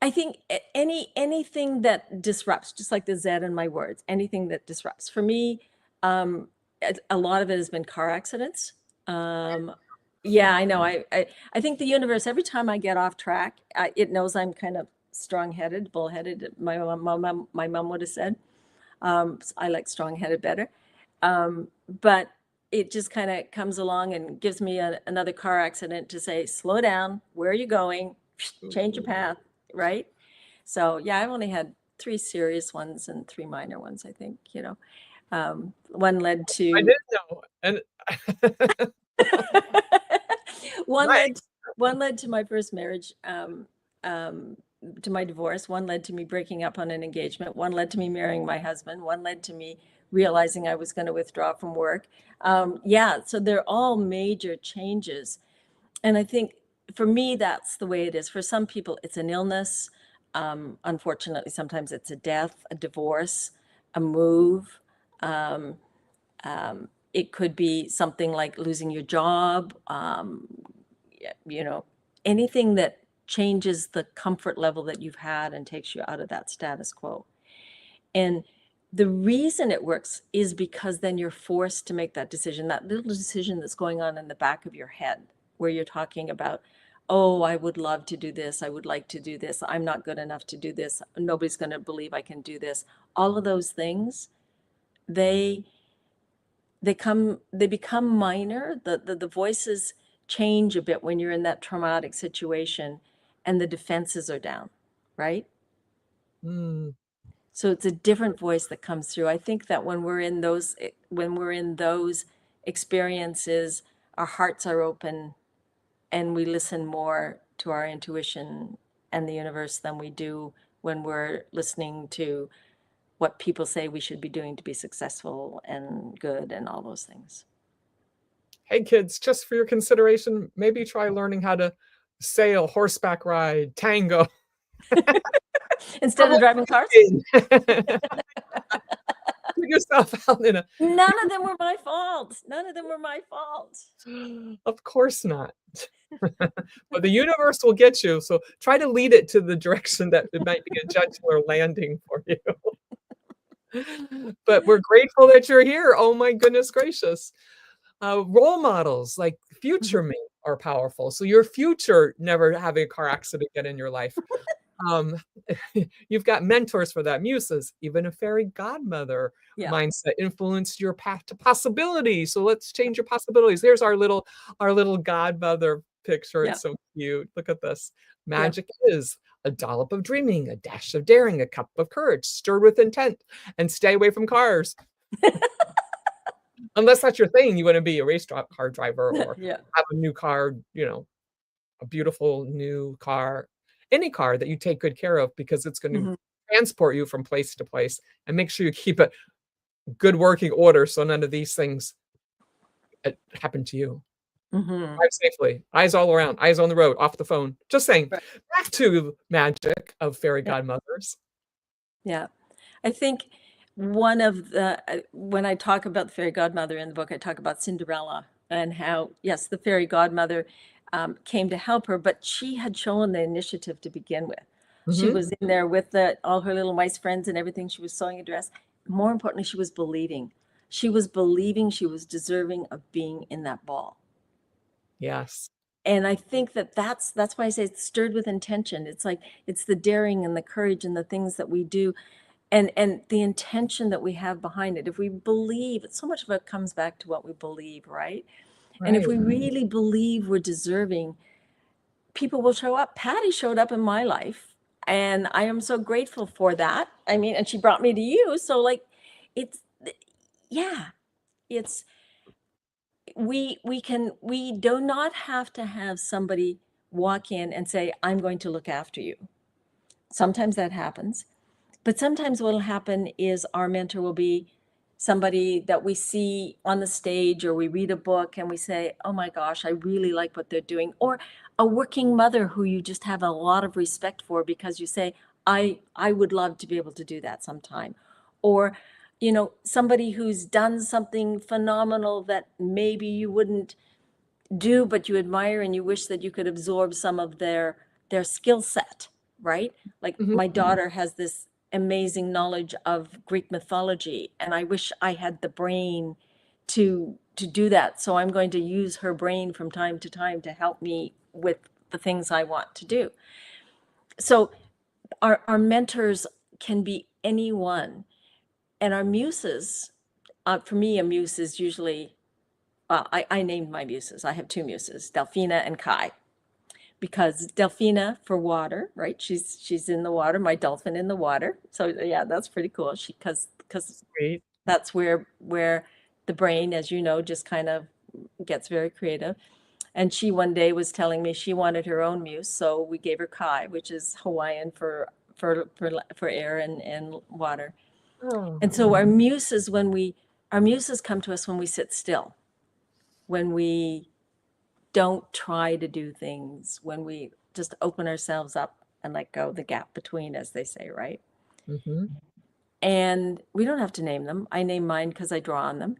I think anything that disrupts, just like the Z in my words, anything that disrupts. For me, um, a lot of it has been car accidents. Um, yeah, I know. I think the universe, every time I get off track, it knows I'm kind of strong-headed, bullheaded. My mom would have said. I like strong-headed better. But it just kind of comes along and gives me another car accident to say, slow down, where are you going? Change your path, right? So yeah, I've only had 3 serious ones and 3 minor ones, I think, you know. One led I to didn't know, and one right. led one led to my first marriage, um, to my divorce. One led to me breaking up on an engagement. One led to me marrying my husband. One led to me realizing I was going to withdraw from work. Yeah, so they're all major changes. And I think for me, that's the way it is. For some people, it's an illness. Unfortunately, sometimes it's a death, a divorce, a move. Um, it could be something like losing your job, you know, anything that changes the comfort level that you've had and takes you out of that status quo. And the reason it works is because then you're forced to make that decision, that little decision that's going on in the back of your head, where you're talking about, oh, I would love to do this. I would like to do this. I'm not good enough to do this. Nobody's going to believe I can do this. All of those things, they they become minor. The voices change a bit when you're in that traumatic situation and the defenses are down, right? Mm, So it's a different voice that comes through. I think that when we're in those experiences, our hearts are open and we listen more to our intuition and the universe than we do when we're listening to what people say we should be doing to be successful and good and all those things. hey, kids, just for your consideration, maybe try learning how to sail, horseback ride, tango. Instead of driving cars? Put yourself out in a None of them were my fault. None of them were my fault. of course not. But the universe will get you, so try to lead it to the direction that it might be a gentler landing for you. But we're grateful that you're here. Oh my goodness gracious. Role models like future Mhm. me are powerful. So your future never having a car accident get in your life. Um, you've got mentors for that, muses, even a fairy godmother Yeah, mindset influenced your path to possibility. So let's change your possibilities. There's our little godmother picture. yeah, It's so cute. Look at this. yeah. Magic is a dollop of dreaming, a dash of daring, a cup of courage, stirred with intent, and stay away from cars. Unless that's your thing, you wanna be a car driver or Yeah. have a new car, a beautiful new car, any car that you take good care of because it's gonna Mhm. transport you from place to place, and make sure you keep it good working order so none of these things, happen to you. Mhm. Drive safely, eyes all around, eyes on the road, off the phone. Just saying. Right. Back to magic of fairy Yeah. godmothers. Yeah. I think one of the when I talk about the fairy godmother in the book, I talk about Cinderella and how, yes, the fairy godmother came to help her, but she had shown the initiative to begin with. She Mhm. was in there with all her little mice friends and everything. She was sewing a dress. More importantly, she was believing. She was believing she was deserving of being in that ball. Yes. And I think that that's why I say it's stirred with intention. It's like it's the daring and the courage and the things that we do and the intention that we have behind it. If we believe, so much of it comes back to what we believe, right? And if Right. we really believe we're deserving, people will show up. Patty showed up in my life, and I am so grateful for that. I mean, and she brought me to you. So like it's yeah, it's we do not have to have somebody walk in and say, I'm going to look after you. Sometimes that happens. But sometimes what will happen is our mentor will be, somebody that we see on the stage, or we read a book and we say, oh my gosh, I really like what they're doing. Or a working mother who you just have a lot of respect for because you say, I would love to be able to do that sometime. Or, you know, somebody who's done something phenomenal that maybe you wouldn't do, but you admire, and you wish that you could absorb some of their skill set, right? Like Mhm. my daughter has this amazing knowledge of Greek mythology, and I wish I had the brain to do that. So I'm going to use her brain from time to time to help me with the things I want to do. So our mentors can be anyone, and our muses, for me, a muse is usually, I named my muses. I have two muses, Delphina and Kai, because Delphina for water, right? She's in the water, my dolphin in the water. So yeah, that's pretty cool. Because Great. that's where the brain, as you know, just kind of gets very creative. And she one day was telling me she wanted her own muse, so we gave her Kai, which is Hawaiian for air and water. Oh, And so our muses, our muses come to us when we sit still, when we don't try to do things, when we just open ourselves up and let go the gap between, as they say, right? mhm. And we don't have to name them. I name mine because I draw on them.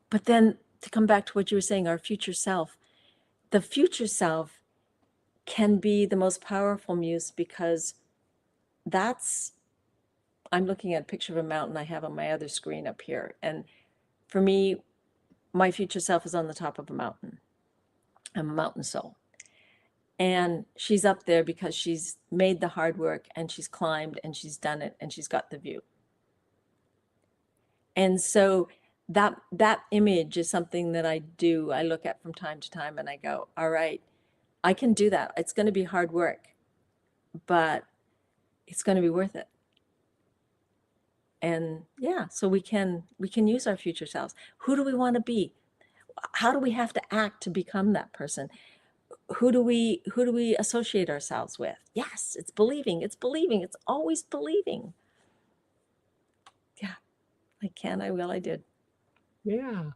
But then to come back to what you were saying, our future self, the future self can be the most powerful muse, because that's, I'm looking at a picture of a mountain I have on my other screen up here. And for me, my future self is on the top of a mountain. I'm a mountain soul. And she's up there because she's made the hard work, and she's climbed, and she's done it, and she's got the view. And so that image is something that I look at from time to time, and I go, all right, I can do that. It's going to be hard work, but it's going to be worth it. And yeah, so we can use our future selves. Who do we want to be? How do we have to act to become that person? Who do we associate ourselves with? Yes, it's believing. It's believing. It's always believing. Yeah, I can, I will, I did. Yeah.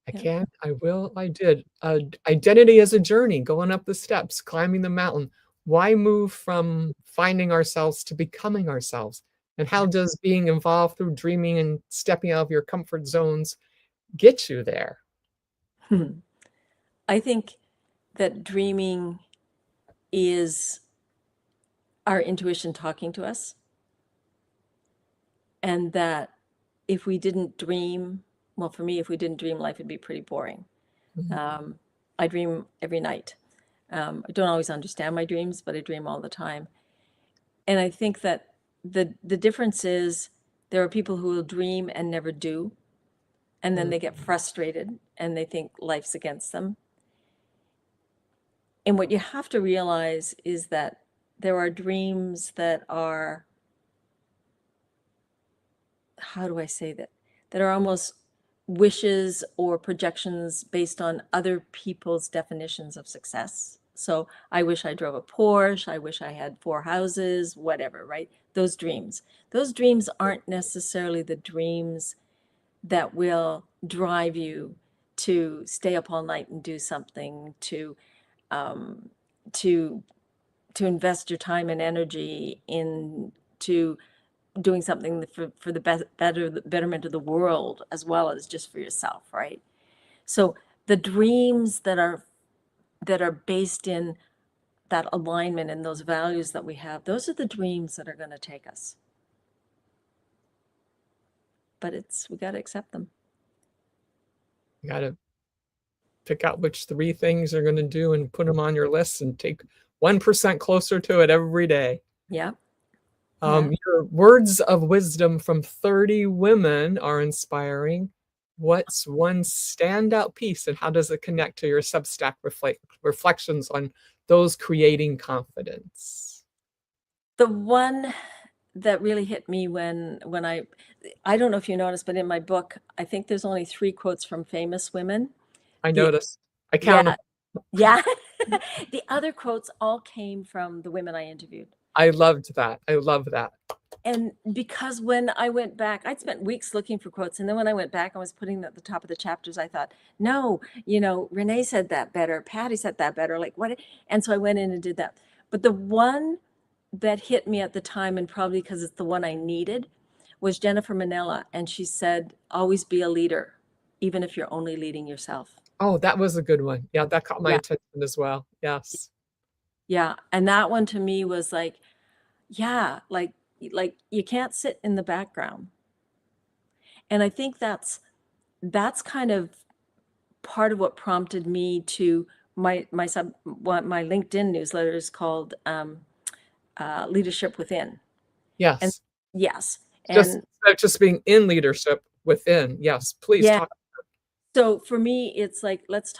I Yeah. can, I will, I did. Identity is a journey, going up the steps, climbing the mountain. Why move from finding ourselves to becoming ourselves? And how does being involved through dreaming and stepping out of your comfort zones get you there? I think that dreaming is our intuition talking to us, and that if we didn't dream, well, for me, if we didn't dream, life would be pretty boring. Mhm. I dream every night. I don't always understand my dreams, but I dream all the time. And I think that the difference is, there are people who will dream and never do, and then Mm. they get frustrated and they think life's against them. And what you have to realize is that there are dreams that are, how do I say that? That are almost wishes or projections based on other people's definitions of success. So I wish I drove a Porsche. I wish I had 4 houses, whatever, right? Those dreams. Those dreams aren't necessarily the dreams that will drive you to stay up all night and do something, um, to invest your time and energy into doing something for the betterment of the world, as well as just for yourself, right? So the dreams that are based in that alignment and those values that we have, those are the dreams that are going to take us. But we got to accept them. You gotta pick out which 3 things you're gonna do and put them on your list and take 1% closer to it every day. Yeah. Yeah. Your words of wisdom from 30 women are inspiring. What's one standout piece, and how does it connect to your Substack reflections on those creating confidence? The one that really hit me when I don't know if you noticed, but in my book, I think there's only 3 quotes from famous women. I The noticed. I count Yeah, 'em. yeah. The other quotes all came from the women I interviewed. I loved that. I love that. And because when I went back, I'd spent weeks looking for quotes. And then when I went back and was putting them at the top of the chapters, I thought, no, Renee said that better. Patty said that better. Like what? And so I went in and did that. But the one that hit me at the time, and probably because it's the one I needed, was Jennifer Manila. And she said, always be a leader, even if you're only leading yourself. Oh, that was a good one. Yeah, that caught my Yeah. attention as well. Yes. Yeah. And that one to me was like, yeah, like you can't sit in the background. And I think that's kind of part of what prompted me to my LinkedIn newsletter is called Leadership Within. And Yes. yes. Just And just being in leadership within. Yes. Please yeah. talk. So for me, it's like, let's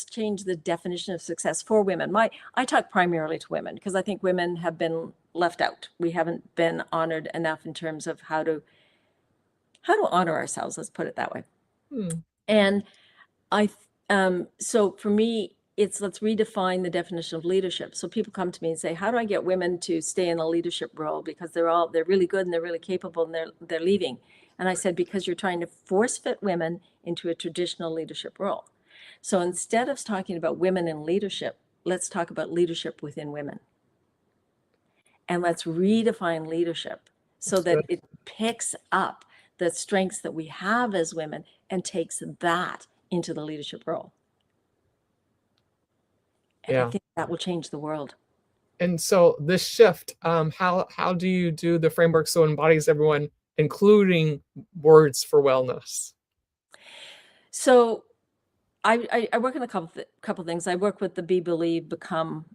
change the definition of success for women. I talk primarily to women because I think women have been left out. We haven't been honored enough in terms of how to honor ourselves. Let's put it that way. And so for me, it's let's redefine the definition of leadership. So people come to me and say, how do I get women to stay in a leadership role? Because they're really good and they're really capable and they're leaving. And I said, because you're trying to force fit women into a traditional leadership role. So instead of talking about women in leadership, let's talk about leadership within women. And let's redefine leadership so that it picks up the strengths that we have as women and takes that into the leadership role. And I think that will change the world. And so this shift, how do you do the framework so it embodies everyone, including Words for Wellness? So I work on a couple things. I work with the Be, Believe, Become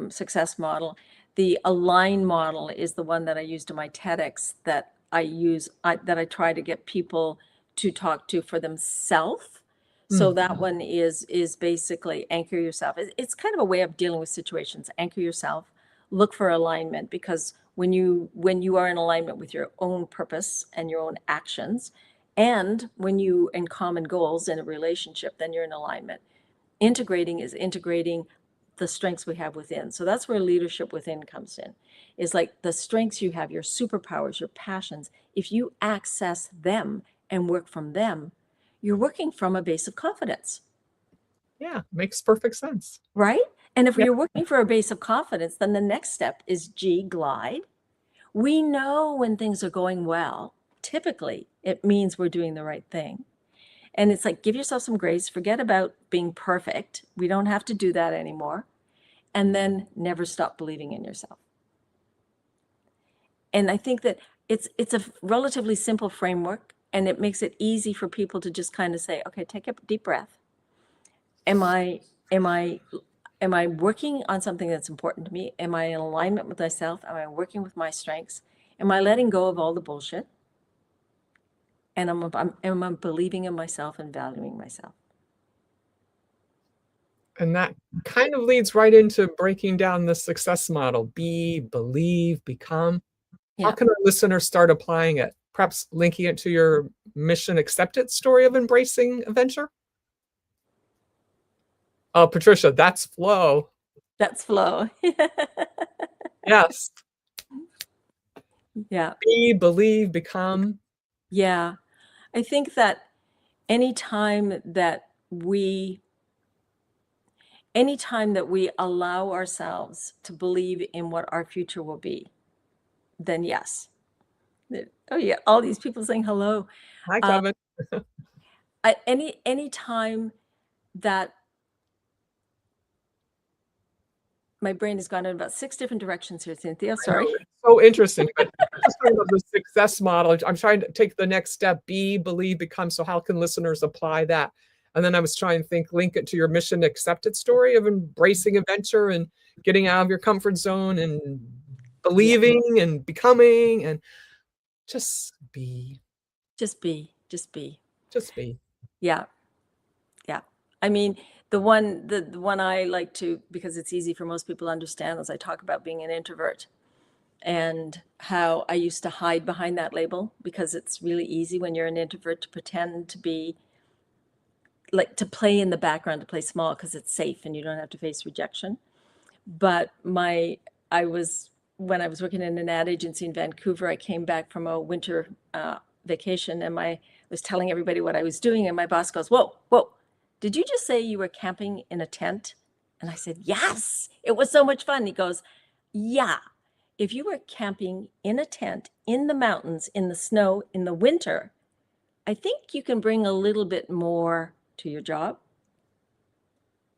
success model. The Align model is the one that I used in my TEDx that I try to get people to talk to for themselves. So that one is basically anchor yourself. It's kind of a way of dealing with situations. Anchor yourself, look for alignment, because when you are in alignment with your own purpose and your own actions, and when you in common goals in a relationship, then you're in alignment. Integrating is integrating the strengths we have within. So that's where leadership within comes in. Is like the strengths you have, your superpowers, your passions. If you access them and work from them, you're working from a base of confidence. Yeah, makes perfect sense. Right? And if Yeah. you're working for a base of confidence, then the next step is G, glide. We know when things are going well, typically it means we're doing the right thing. And it's like, give yourself some grace, forget about being perfect. We don't have to do that anymore. And then never stop believing in yourself. And I think that it's a relatively simple framework, and it makes it easy for people to just kind of say, okay, take a deep breath. Am I working on something that's important to me? Am I in alignment with myself? Am I working with my strengths? Am I letting go of all the bullshit? And am I believing in myself and valuing myself? And that kind of leads right into breaking down the success model. Be, believe, become. How Yeah. can our listeners start applying it? Perhaps linking it to your mission accepted story of embracing adventure? Oh, Patricia, that's flow. That's flow. Yes. Yeah. Be, believe, become. Yeah. I think that anytime that we allow ourselves to believe in what our future will be, then yes. Oh yeah, all these people saying hello. Hi, Kevin. Any time that my brain has gone in about 6 different directions here, Cynthia. Sorry. It's so interesting. But just talking about the success model, I'm trying to take the next step, be, believe, become. So how can listeners apply that? And then I was trying to link it to your mission accepted story of embracing adventure and getting out of your comfort zone and believing and becoming and just be. Just be. Just be. Just be. Yeah. Yeah. I mean, the one I like to, because it's easy for most people to understand, as I talk about being an introvert and how I used to hide behind that label, because it's really easy when you're an introvert to pretend to be like, to play in the background, to play small because it's safe and you don't have to face rejection. But I was when I was working in an ad agency in Vancouver, I came back from a winter vacation, and I was telling everybody what I was doing, and my boss goes, "Whoa, whoa, did you just say you were camping in a tent?" And I said, "Yes, it was so much fun." He goes, "Yeah, if you were camping in a tent in the mountains, in the snow, in the winter, I think you can bring a little bit more to your job."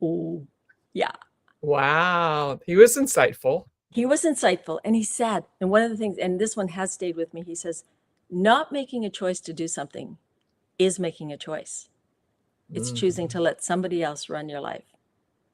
Oh, yeah. Wow. He was insightful. He was insightful, and he said, and one of the things, and this one has stayed with me, he says, not making a choice to do something is making a choice. It's choosing to let somebody else run your life.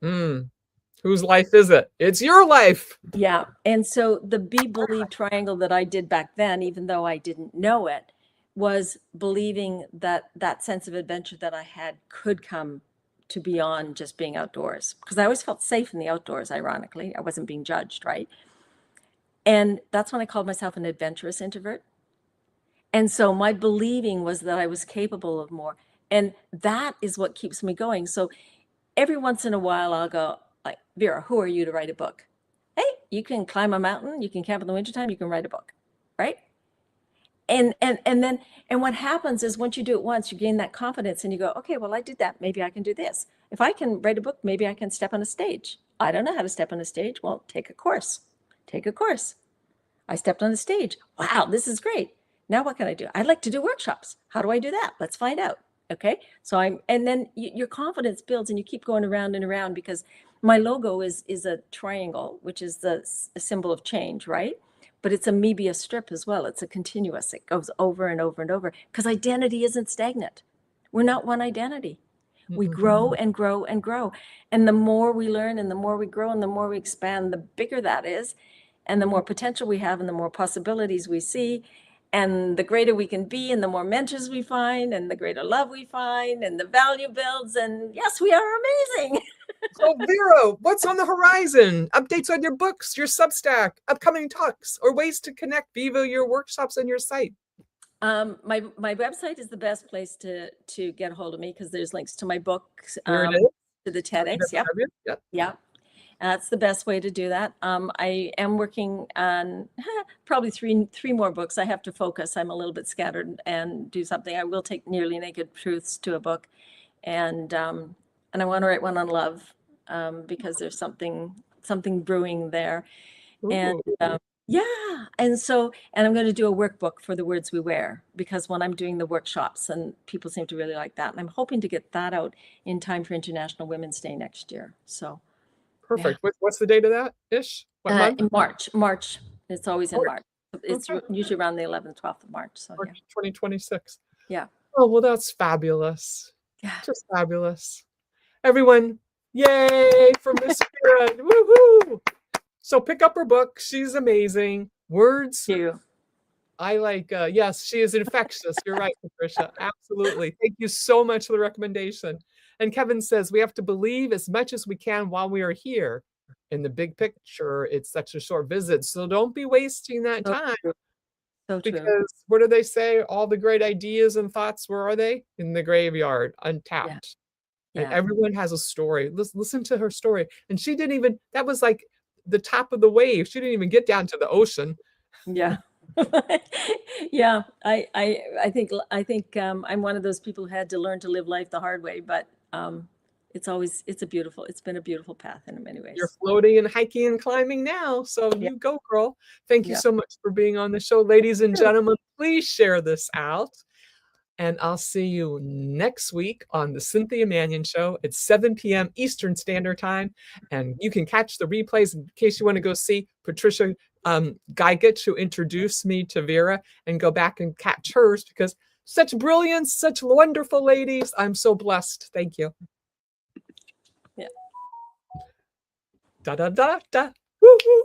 Whose life is it? It's your life. Yeah. And so the be, believe triangle that I did back then, even though I didn't know it, was believing that that sense of adventure that I had could come to beyond just being outdoors, because I always felt safe in the outdoors. Ironically, I wasn't being judged, right? And that's when I called myself an adventurous introvert. And so my believing was that I was capable of more, and that is what keeps me going. So every once in a while I'll go like, "Vera, who are you to write a book?" Hey, you can climb a mountain, you can camp in the wintertime, you can write a book, right? And then what happens is, once you do it once, you gain that confidence and you go, "Okay, well, I did that. Maybe I can do this. If I can write a book, maybe I can step on a stage. I don't know how to step on a stage. Well, take a course. Take a course. I stepped on the stage. Wow, this is great. Now what can I do? I'd like to do workshops. How do I do that? Let's find out." Okay. So and then your confidence builds and you keep going around and around, because my logo is a triangle, which is a symbol of change, right? But it's a Mobius strip as well. It's a continuous. It goes over and over and over, because identity isn't stagnant. We're not one identity. We grow and grow and grow. And the more we learn and the more we grow and the more we expand, the bigger that is. And the more potential we have and the more possibilities we see, and the greater we can be, and the more mentors we find, and the greater love we find, and the value builds. And yes, we are amazing. So Vera, what's on the horizon? Updates on your books, your Substack, upcoming talks, or ways to connect via your workshops and your site? My website is the best place to get a hold of me, because there's links to my books, Here it is. to the TEDx. Yep. Yep. Yeah. That's the best way to do that. I am working on probably three more books. I have to focus. I'm a little bit scattered and do something. I will take Nearly Naked Truths to a book, and I want to write one on love, because there's something brewing there. And yeah, and I'm going to do a workbook for the Wordz We Wear, because when I'm doing the workshops, and people seem to really like that, and I'm hoping to get that out in time for International Women's Day next year. So. Perfect. Yeah. What's the date of that ish? What month? In March. It's always in March. It's usually around the 11th, 12th of March. So March 2026. Yeah. Oh, well, that's fabulous. Yeah. Just fabulous. Everyone, yay for Miss Vera. Woohoo! So pick up her book. She's amazing. Words. Thank you. I like, yes, she is infectious. You're right, Patricia. Absolutely. Thank you so much for the recommendation. And Kevin says, we have to believe as much as we can while we are here. In the big picture, it's such a short visit. So don't be wasting that time. So true. Because what do they say? All the great ideas and thoughts, where are they? In the graveyard, untapped. Yeah. And everyone has a story. Listen to her story. And she didn't even, that was like the top of the wave. She didn't even get down to the ocean. Yeah. Yeah. I think I'm one of those people who had to learn to live life the hard way, but it's been a beautiful path in many ways. You're floating and hiking and climbing now. So you go, girl. Thank you so much for being on the show. Ladies and gentlemen, please share this out. And I'll see you next week on the Cynthia Manion Show at 7 p.m. Eastern Standard Time. And you can catch the replays in case you want to go see Patricia Gigich, who introduced me to Vera, and go back and catch hers, because such brilliance, such wonderful ladies. I'm so blessed. Thank you. Yeah. Da da da da. Woo woo.